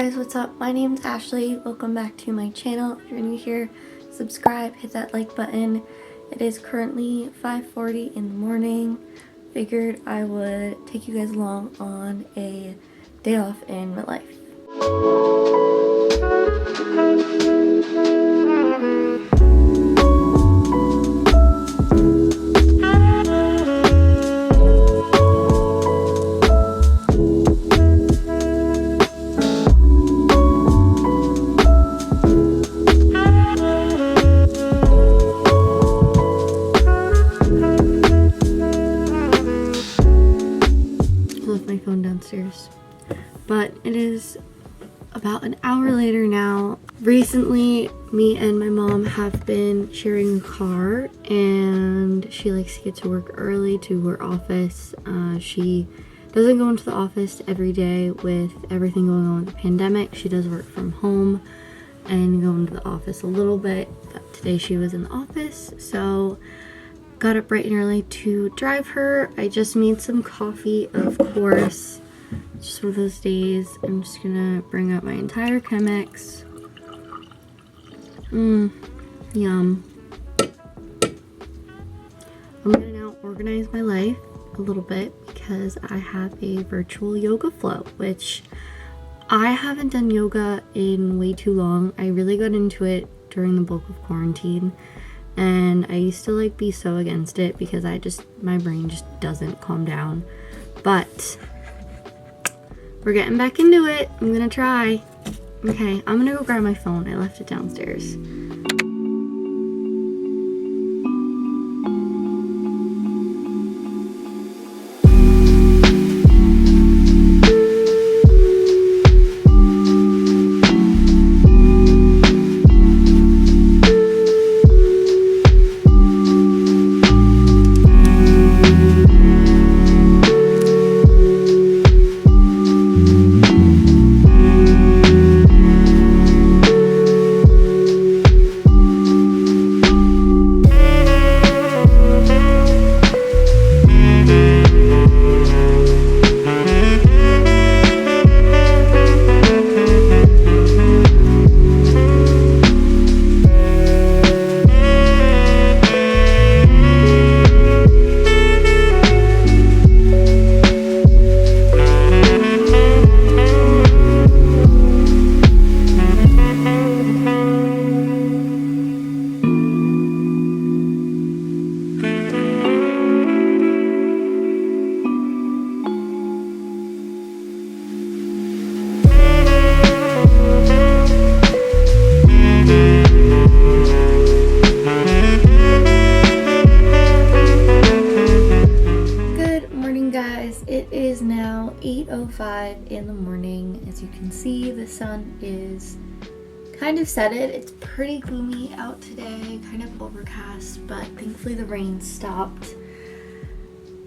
guys, what's up? My name's Ashley. Welcome back to my channel. If you're new here, subscribe, hit that like button. It is currently 5:40 in the morning. Figured I would take you guys along on a day off in my life. My phone downstairs, but it is about an hour later now. Recently, me and my mom have been sharing a car, and she likes to get to work early to her office. She doesn't go into the office every day with everything going on with the pandemic. She does work from home and go into the office a little bit, but today she was in the office, so got up bright and early to drive her. I just made some coffee, of course. Just one of those days. I'm just gonna bring up my entire Chemex. Yum. I'm gonna now organize my life a little bit because I have a virtual yoga flow, which I haven't done yoga in way too long. I really got into it during the bulk of quarantine. And I used to like be so against it because my brain just doesn't calm down. But we're getting back into it. I'm gonna try. Okay, I'm gonna go grab my phone. I left it downstairs. It is now 8:05 in the morning. As you can see, the sun is kind of setting. It's pretty gloomy out today, kind of overcast, but thankfully the rain stopped.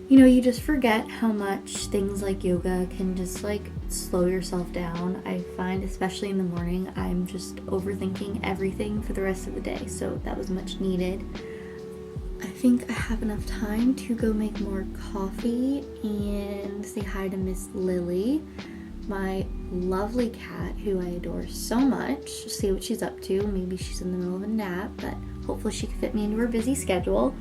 You know, you just forget how much things like yoga can just like slow yourself down. I find, especially in the morning, I'm just overthinking everything for the rest of the day, so that was much needed. I think I have enough time to go make more coffee and say hi to Miss Lily, my lovely cat who I adore so much. See what she's up to. Maybe she's in the middle of a nap, but hopefully she can fit me into her busy schedule.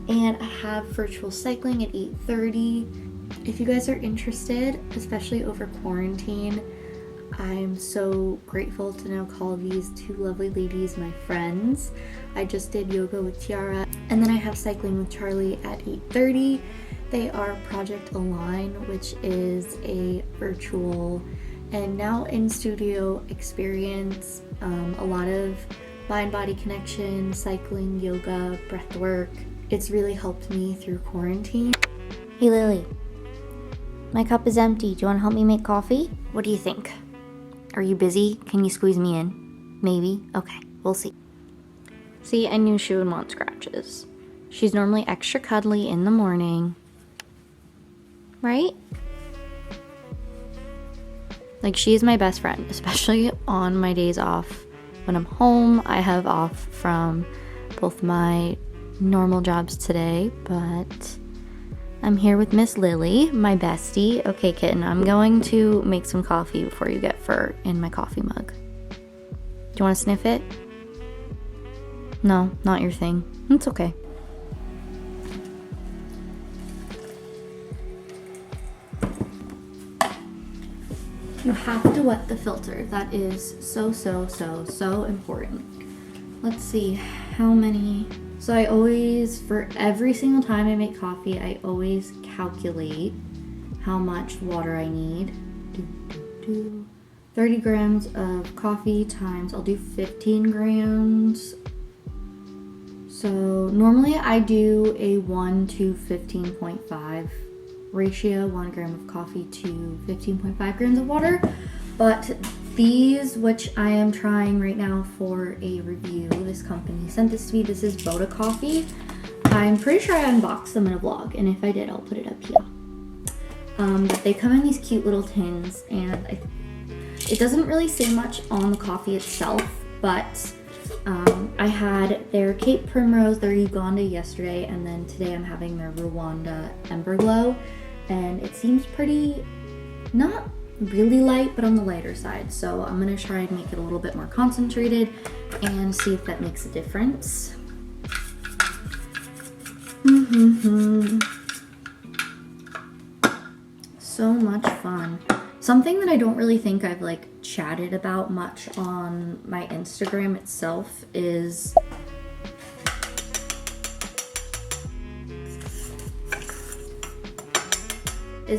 And I have virtual cycling at 8:30. If you guys are interested, especially over quarantine, I'm so grateful to now call these two lovely ladies my friends. I just did yoga with Tiara, and then I have cycling with Charlie at 8:30. They are Project Align, which is a virtual and now in studio experience. A lot of mind-body connection, cycling, yoga, breath work. It's really helped me through quarantine. Hey Lily, my cup is empty. Do you want to help me make coffee? What do you think? Are you busy? Can you squeeze me in? Maybe? Okay, we'll see. See, I knew she would want scratches. She's normally extra cuddly in the morning. Right? Like, she's my best friend, especially on my days off. When I'm home, I have off from both my normal jobs today, but I'm here with Miss Lily, my bestie. Okay, kitten, I'm going to make some coffee before you get fur in my coffee mug. Do you want to sniff it? No, not your thing. It's okay. You have to wet the filter. That is so important. Let's see how many. So I always, for every single time I make coffee, I always calculate how much water I need. 30 grams of coffee times, I'll do 15 grams. So normally I do a 1 to 15.5 ratio, 1 gram of coffee to 15.5 grams of water. But these, which I am trying right now for a review, this company sent this to me. This is Boda Coffee. I'm pretty sure I unboxed them in a vlog, and if I did, I'll put it up here. But they come in these cute little tins, and it doesn't really say much on the coffee itself, but I had their Cape Primrose, their Uganda yesterday, and then today I'm having their Rwanda Ember Glow, and it seems pretty, not really light, but on the lighter side. So I'm gonna try and make it a little bit more concentrated and see if that makes a difference. So much fun. Something that I don't really think I've like chatted about much on my Instagram itself is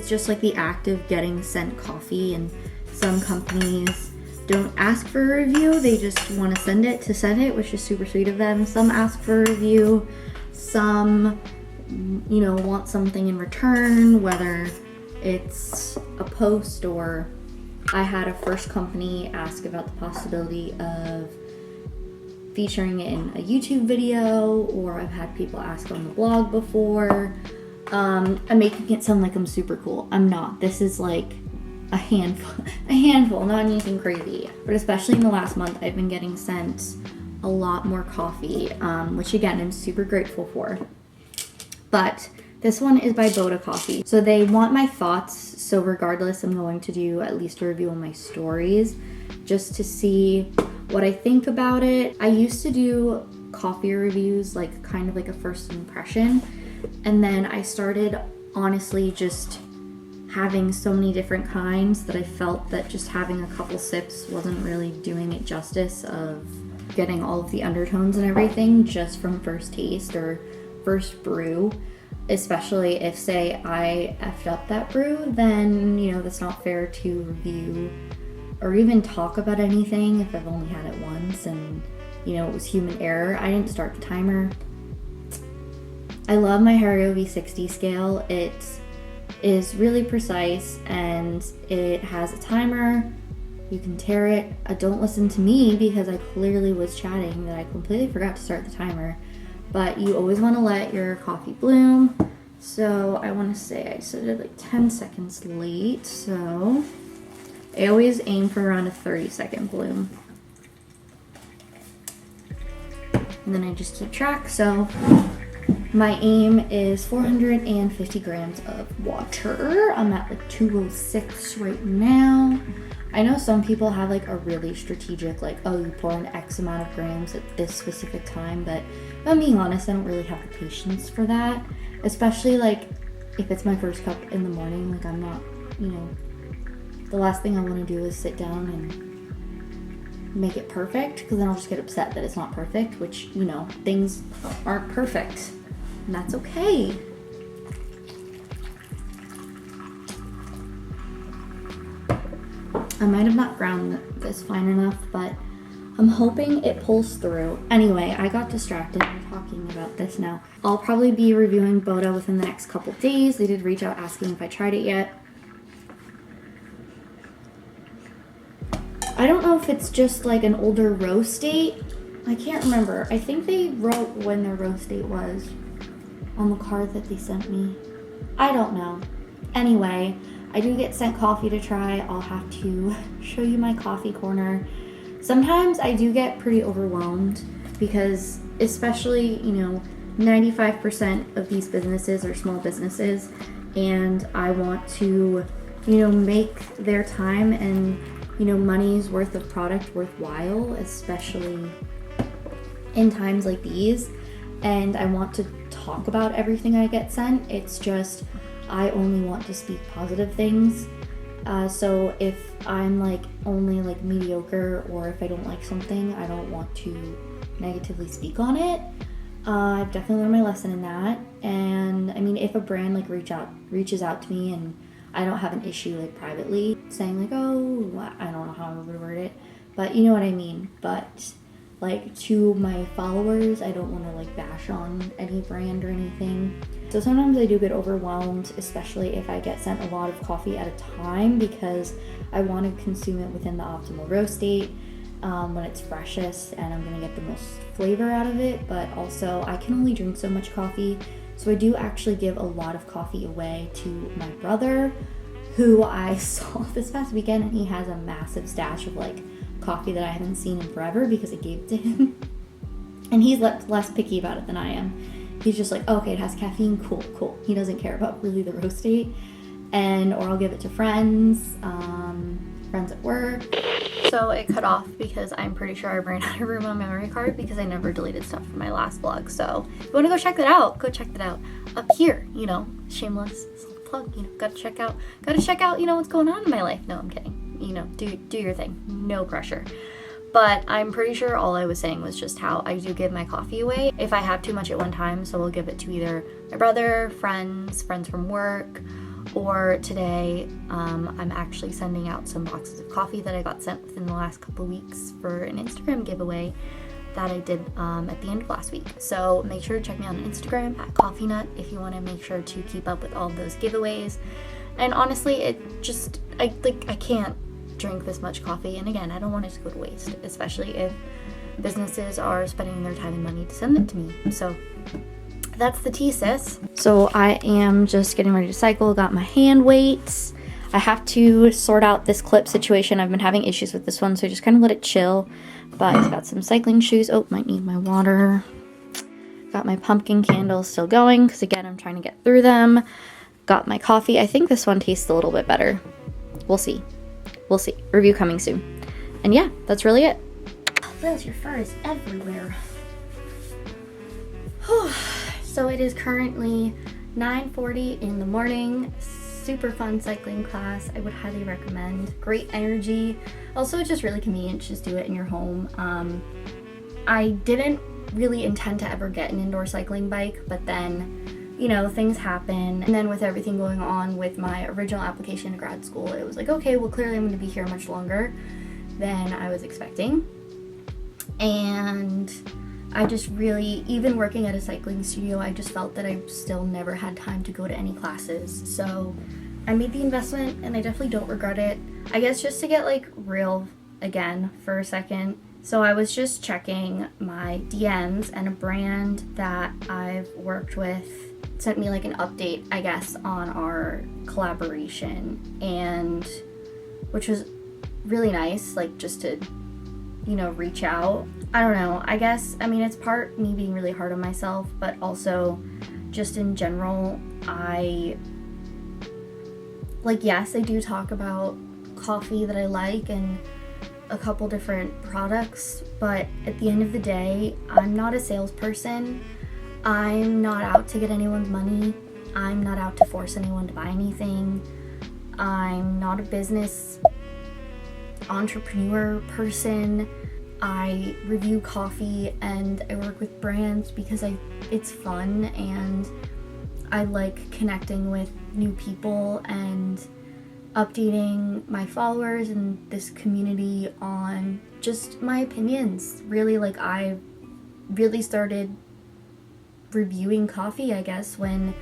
just like the act of getting sent coffee, and some companies don't ask for a review, they just want to send it, which is super sweet of them. Some ask for a review, some, you know, want something in return, whether it's a post, or I had a first company ask about the possibility of featuring it in a YouTube video, or I've had people ask on the blog before. I'm making it sound like I'm super cool. I'm not. This is like a handful, not anything crazy. But especially in the last month, I've been getting sent a lot more coffee, which again, I'm super grateful for. But this one is by Boda Coffee. So they want my thoughts. So regardless, I'm going to do at least a review on my stories just to see what I think about it. I used to do coffee reviews, like kind of like a first impression. And then I started honestly just having so many different kinds that I felt that just having a couple sips wasn't really doing it justice of getting all of the undertones and everything just from first taste or first brew. Especially if, say, I effed up that brew, then, you know, that's not fair to review or even talk about anything if I've only had it once and, you know, it was human error. I didn't start the timer. I love my Hario V60 scale. It is really precise and it has a timer. You can tear it. Don't listen to me because I clearly was chatting that I completely forgot to start the timer. But you always want to let your coffee bloom. So I want to say I set it like 10 seconds late. So I always aim for around a 30-second bloom. And then I just keep track. So my aim is 450 grams of water. I'm at like 206 right now. I know some people have like a really strategic, like, oh, you pour in X amount of grams at this specific time, but if I'm being honest, I don't really have the patience for that, especially like if it's my first cup in the morning. Like, I'm not, you know, the last thing I want to do is sit down and make it perfect, because then I'll just get upset that it's not perfect, which, you know, things aren't perfect, and that's okay. I might have not ground this fine enough, but I'm hoping it pulls through. Anyway, I got distracted. I'm talking about this now. I'll probably be reviewing Boda within the next couple days. They did reach out asking if I tried it yet. I don't know if it's just like an older roast date. I can't remember. I think they wrote when their roast date was on the card that they sent me. I don't know. Anyway, I do get sent coffee to try. I'll have to show you my coffee corner. Sometimes I do get pretty overwhelmed because, especially, you know, 95% of these businesses are small businesses, and I want to, make their time and, money's worth of product worthwhile, especially in times like these. And I want to talk about everything I get sent. It's just, I only want to speak positive things. So if I'm like only like mediocre, or if I don't like something, I don't want to negatively speak on it. I've definitely learned my lesson in that. And I mean, if a brand like reaches out to me and I don't have an issue like privately saying like, oh, I don't know how I would word it, but you know what I mean. But like to my followers, I don't want to like bash on any brand or anything. So sometimes I do get overwhelmed, especially if I get sent a lot of coffee at a time, because I want to consume it within the optimal roast date, when it's freshest and I'm going to get the most flavor out of it. But also I can only drink so much coffee. So I do actually give a lot of coffee away to my brother, who I saw this past weekend, and he has a massive stash of like coffee that I haven't seen in forever because I gave it to him. And he's less picky about it than I am. He's just like, okay, it has caffeine, cool. He doesn't care about really the roast date. Or I'll give it to friends at work. So it cut off because I'm pretty sure I ran out of room on my memory card because I never deleted stuff from my last vlog. So if you want to go check that out, go check that out up here, shameless plug, gotta check out, what's going on in my life. No, I'm kidding. Do your thing, no pressure. But I'm pretty sure all I was saying was just how I do give my coffee away if I have too much at one time. So I'll give it to either my brother, friends from work, or today I'm actually sending out some boxes of coffee that I got sent within the last couple weeks for an Instagram giveaway that I did at the end of last week. So make sure to check me out on Instagram at Coffee Nut if you want to make sure to keep up with all of those giveaways. And honestly, I can't drink this much coffee, and again, I don't want it to go to waste, especially if businesses are spending their time and money to send it to me. So that's the tea, sis. So I am just getting ready to cycle, got my hand weights. I have to sort out this clip situation. I've been having issues with this one, so I just kind of let it chill. But I've got some cycling shoes. Oh, might need my water. Got my pumpkin candles still going because again, I'm trying to get through them. Got my coffee. I think this one tastes a little bit better. We'll see. Review coming soon. And yeah, that's really it. Liz, your fur is everywhere. So it is currently 9:40 in the morning. Super fun cycling class. I would highly recommend. Great energy. Also just really convenient to just do it in your home. I didn't really intend to ever get an indoor cycling bike, but then things happen. And then with everything going on with my original application to grad school, it was like, okay, well, clearly I'm going to be here much longer than I was expecting. And I just really, even working at a cycling studio, I just felt that I still never had time to go to any classes. So I made the investment and I definitely don't regret it. I guess just to get like real again for a second. So I was just checking my DMs, and a brand that I've worked with sent me like an update, I guess, on our collaboration, and which was really nice, like just to, reach out. I don't know, I guess, it's part me being really hard on myself, but also just in general, yes, I do talk about coffee that I like and a couple different products, but at the end of the day, I'm not a salesperson. I'm not out to get anyone's money. I'm not out to force anyone to buy anything. I'm not a business entrepreneur person. I review coffee and I work with brands because it's fun, and I like connecting with new people and updating my followers and this community on just my opinions. Really, I really started reviewing coffee, I guess, when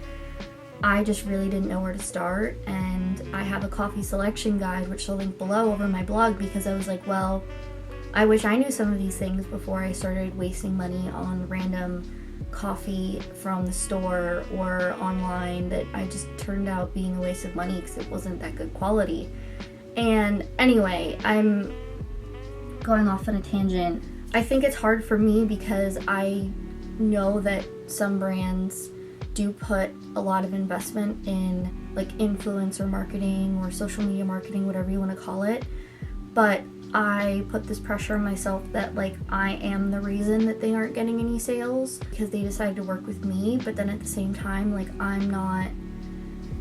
I just really didn't know where to start. And I have a coffee selection guide, which I'll link below, over my blog, because I was like, well, I wish I knew some of these things before I started wasting money on random coffee from the store or online that I just turned out being a waste of money because it wasn't that good quality. And anyway, I'm going off on a tangent. I think it's hard for me because I know that some brands do put a lot of investment in like influencer marketing or social media marketing, whatever you want to call it, but I put this pressure on myself that like I am the reason that they aren't getting any sales because they decided to work with me. But then at the same time, like I'm not,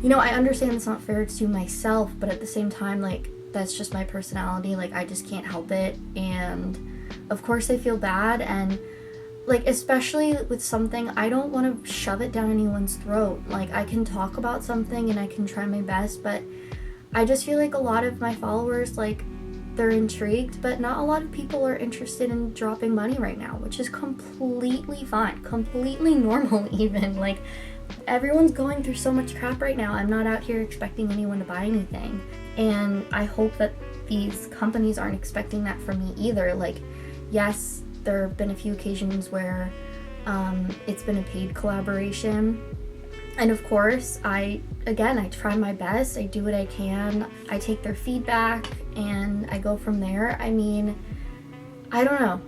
I understand it's not fair to myself, but at the same time, like that's just my personality. Like I just can't help it. And of course I feel bad, and like especially with something, I don't want to shove it down anyone's throat. Like I can talk about something and I can try my best, but I just feel like a lot of my followers, like they're intrigued, but not a lot of people are interested in dropping money right now, which is completely fine, completely normal even. Like everyone's going through so much crap right now. I'm not out here expecting anyone to buy anything, and I hope that these companies aren't expecting that from me either. Like yes, there have been a few occasions where it's been a paid collaboration, and of course I try my best, I do what I can, I take their feedback and I go from there. I mean, I don't know.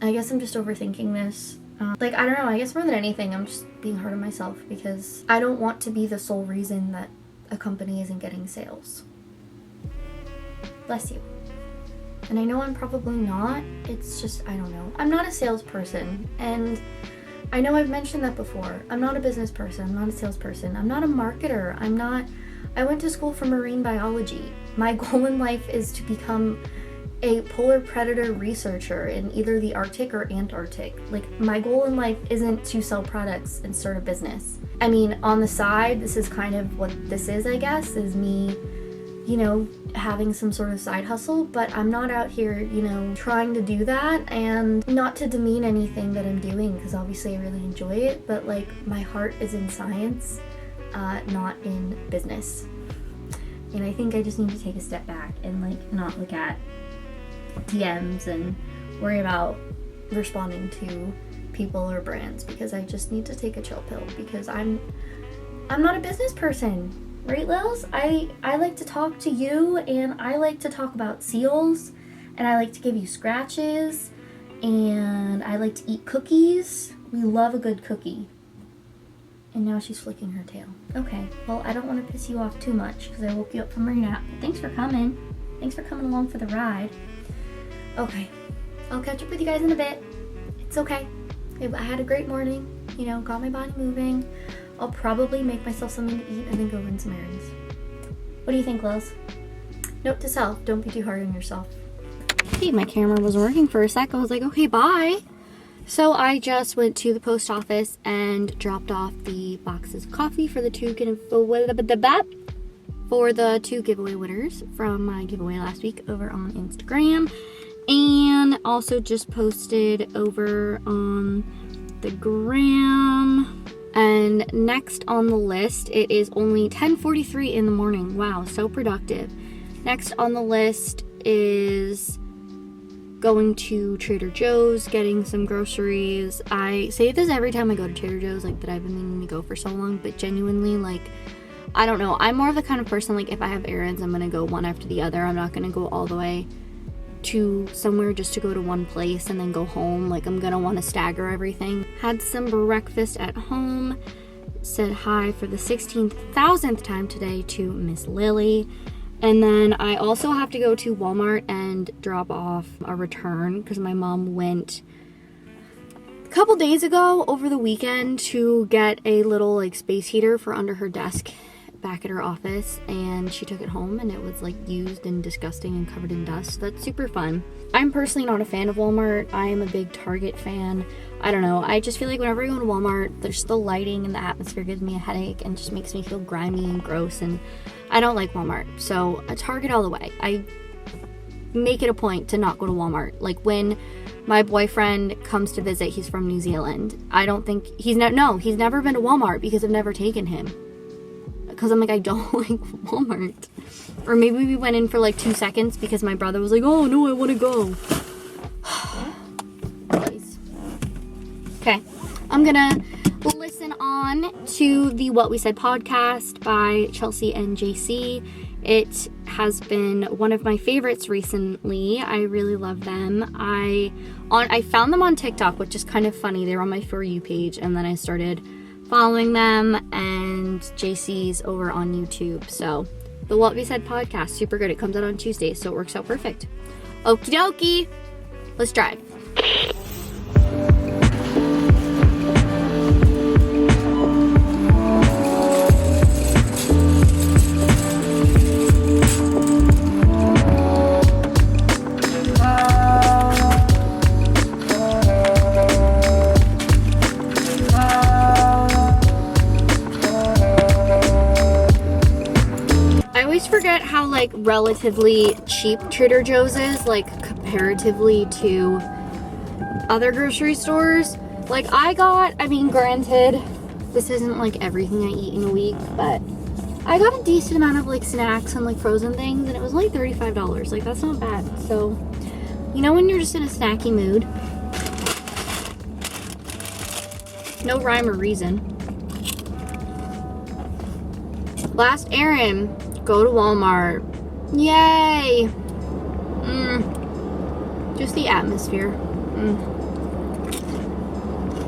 I guess I'm just overthinking this. I don't know, I guess more than anything I'm just being hard on myself because I don't want to be the sole reason that a company isn't getting sales. Bless you. And I know I'm probably not, it's just, I don't know. I'm not a salesperson, and I know I've mentioned that before. I'm not a business person, I'm not a salesperson, I'm not a marketer, I went to school for marine biology. My goal in life is to become a polar predator researcher in either the Arctic or Antarctic. Like, my goal in life isn't to sell products and start a business. I mean, on the side, this is kind of what this is, I guess, is me, having some sort of side hustle, but I'm not out here, trying to do that, and not to demean anything that I'm doing, because obviously I really enjoy it, but like, my heart is in science, not in business. And I think I just need to take a step back and like not look at DMs and worry about responding to people or brands, because I just need to take a chill pill, because I'm not a business person, right, Lils? I like to talk to you, and I like to talk about seals, and I like to give you scratches, and I like to eat cookies. We love a good cookie. And now she's flicking her tail. Okay, well, I don't want to piss you off too much because I woke you up from your nap. But thanks for coming. Thanks for coming along for the ride. Okay, I'll catch up with you guys in a bit. It's okay. I had a great morning, got my body moving. I'll probably make myself something to eat and then go run some errands. What do you think, Lils? Note to self, don't be too hard on yourself. Hey, my camera wasn't working for a sec. I was like, okay, bye. So I just went to the post office and dropped off the boxes of coffee for the two giveaway winners from my giveaway last week over on Instagram, and also just posted over on the gram. And next on the list, it is only 10:43 in the morning. Wow, so productive. Next on the list is going to Trader Joe's, getting some groceries. I say this every time I go to Trader Joe's, like, that I've been meaning to go for so long, but genuinely, like, I don't know. I'm more of the kind of person, like, if I have errands, I'm gonna go one after the other. I'm not gonna go all the way to somewhere just to go to one place and then go home. Like, I'm gonna want to stagger everything. Had some breakfast at home. Said hi for the 16,000th time today to Miss Lily. And then I also have to go to Walmart and drop off a return because my mom went a couple days ago over the weekend to get a little like space heater for under her desk back at her office, and she took it home and it was like used and disgusting and covered in dust. That's super fun. I'm personally not a fan of Walmart. I am a big Target fan. I don't know. I just feel like whenever I go to Walmart, there's the lighting and the atmosphere gives me a headache and just makes me feel grimy and gross, and I don't like Walmart. So a Target all the way. I make it a point to not go to Walmart. Like when my boyfriend comes to visit, he's from New Zealand. I don't think he's never been to Walmart because I've never taken him. Because I'm like, I don't like Walmart. Or maybe we went in for like 2 seconds because my brother was like, oh no, I want to go. Please. Okay, I'm gonna listen on to the What We Said podcast by Chelsea and JC. It has been one of my favorites recently. I really love them. I found them on TikTok, which is kind of funny. They were on my For You page, and then I started following them, and JC's over on YouTube. So the What We Said podcast, super good. It comes out on Tuesdays, so it works out perfect. Okie dokie, let's drive. Forget how like relatively cheap Trader Joe's is, like comparatively to other grocery stores. Like I mean granted, this isn't like everything I eat in a week, but I got a decent amount of like snacks and like frozen things, and it was like $35. Like that's not bad. So, you know, when you're just in a snacky mood, no rhyme or reason. Last errand. Go to Walmart. Yay! Just the atmosphere.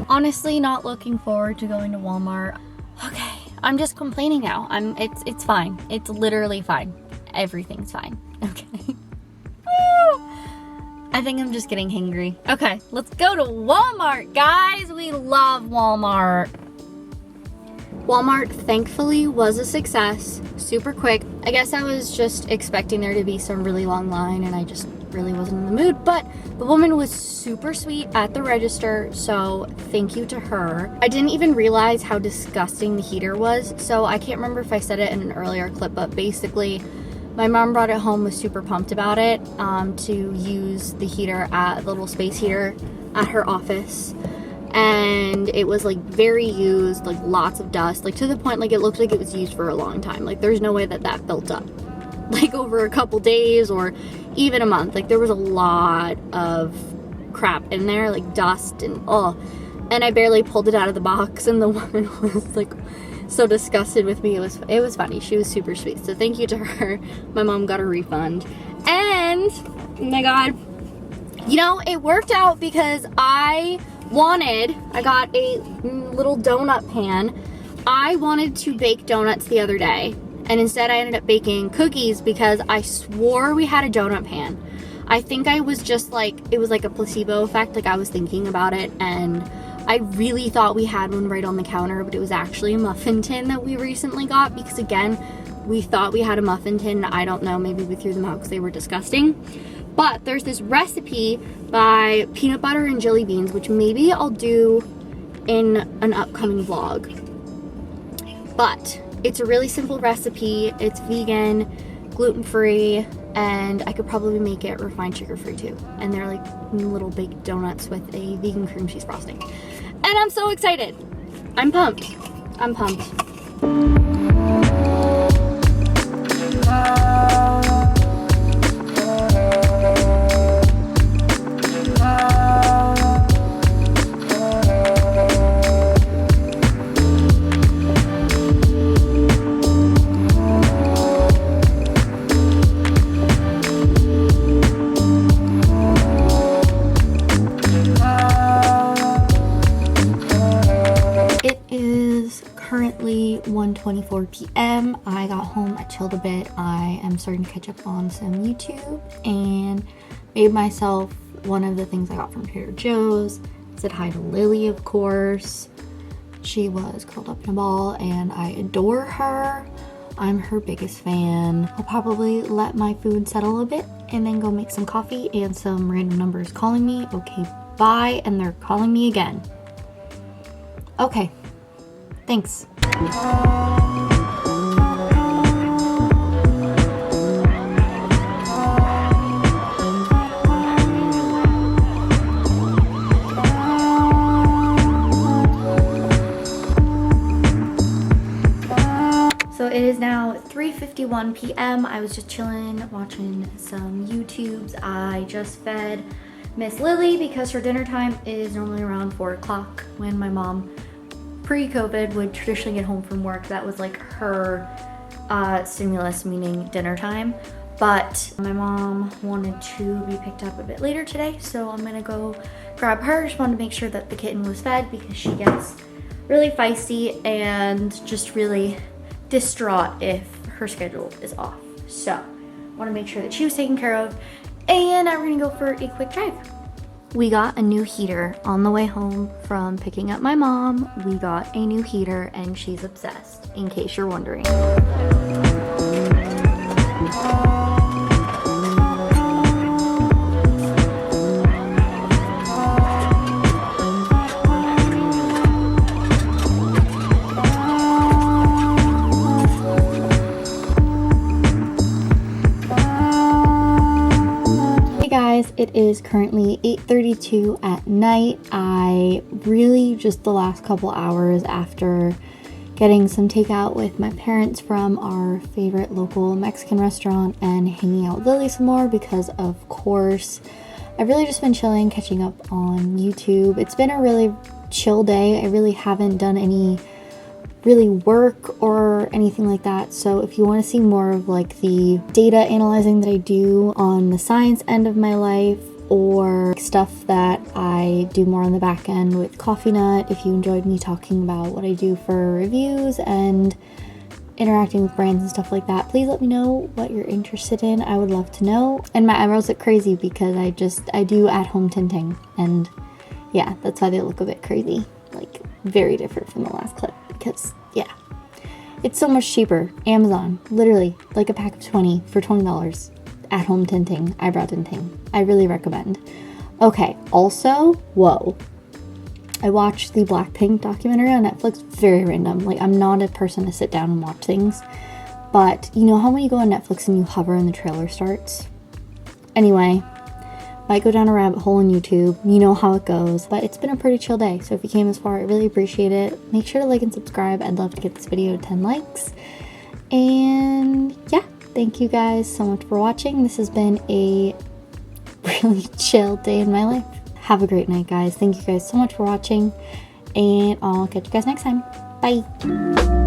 Honestly, not looking forward to going to Walmart. Okay, I'm just complaining now. It's fine. It's literally fine. Everything's fine. Okay. I think I'm just getting hangry. Okay, let's go to Walmart, guys. We love Walmart. Walmart, thankfully, was a success. Super quick. I guess I was just expecting there to be some really long line, and I just really wasn't in the mood, but the woman was super sweet at the register, so thank you to her. I didn't even realize how disgusting the heater was, so I can't remember if I said it in an earlier clip, but basically, my mom brought it home, was super pumped about it, to use the heater the little space heater at her office. And it was like very used, like lots of dust, like to the point like it looked like it was used for a long time. Like there's no way that built up like over a couple days or even a month. Like there was a lot of crap in there, like dust and and I barely pulled it out of the box, and the woman was like so disgusted with me. It was funny. She was super sweet, so thank you to her. My mom got a refund, and oh my god, you know, it worked out because I got a little donut pan. I wanted to bake donuts the other day, and instead I ended up baking cookies because I swore we had a donut pan. I think I was just like, it was like a placebo effect, like I was thinking about it, and I really thought we had one right on the counter, but it was actually a muffin tin that we recently got because, again, we thought we had a muffin tin. I don't know, maybe we threw them out because they were disgusting. But there's this recipe by Peanut Butter and Jelly Beans, which maybe I'll do in an upcoming vlog. But it's a really simple recipe. It's vegan, gluten-free, and I could probably make it refined sugar-free too. And they're like little baked donuts with a vegan cream cheese frosting. And I'm so excited. I'm pumped. I'm pumped. Currently 1:24 p.m. I got home, I chilled a bit. I am starting to catch up on some YouTube and made myself one of the things I got from Trader Joe's. Said hi to Lily, of course. She was curled up in a ball and I adore her. I'm her biggest fan. I'll probably let my food settle a bit and then go make some coffee, and some random numbers calling me. Okay, bye, and they're calling me again. Okay. Thanks. So it is now 3:51 p.m. I was just chilling, watching some YouTubes. I just fed Miss Lily because her dinner time is normally around 4 o'clock when my mom pre-COVID would traditionally get home from work. That was like her stimulus, meaning dinner time. But my mom wanted to be picked up a bit later today, so I'm gonna go grab her. Just wanted to make sure that the kitten was fed because she gets really feisty and just really distraught if her schedule is off. So I want to make sure that she was taken care of, and now we're gonna go for a quick drive. We got a new heater on the way home from picking up my mom. We got a new heater and she's obsessed, in case you're wondering. It is currently 8:32 at night. I really just the last couple hours after getting some takeout with my parents from our favorite local Mexican restaurant and hanging out with Lily some more because of course I've really just been chilling, catching up on YouTube. It's been a really chill day. I really haven't done any really work or anything like that. So if you want to see more of like the data analyzing that I do on the science end of my life, or stuff that I do more on the back end with Coffee Nut, if you enjoyed me talking about what I do for reviews and interacting with brands and stuff like that, please let me know what you're interested in. I would love to know. And my eyebrows look crazy because I do at-home tinting, and yeah, that's why they look a bit crazy, like very different from the last clip. Because yeah, it's so much cheaper. Amazon, literally like a pack of 20 for $20. At home tinting, eyebrow tinting. I really recommend. Okay, also, whoa, I watched the Blackpink documentary on Netflix. Very random. Like, I'm not a person to sit down and watch things, but you know how when you go on Netflix and you hover and the trailer starts? Anyway, might go down a rabbit hole on YouTube. You know how it goes. But it's been a pretty chill day. So if you came this far, I really appreciate it. Make sure to like and subscribe. I'd love to get this video to 10 likes. And yeah, thank you guys so much for watching. This has been a really chill day in my life. Have a great night, guys. Thank you guys so much for watching. And I'll catch you guys next time. Bye.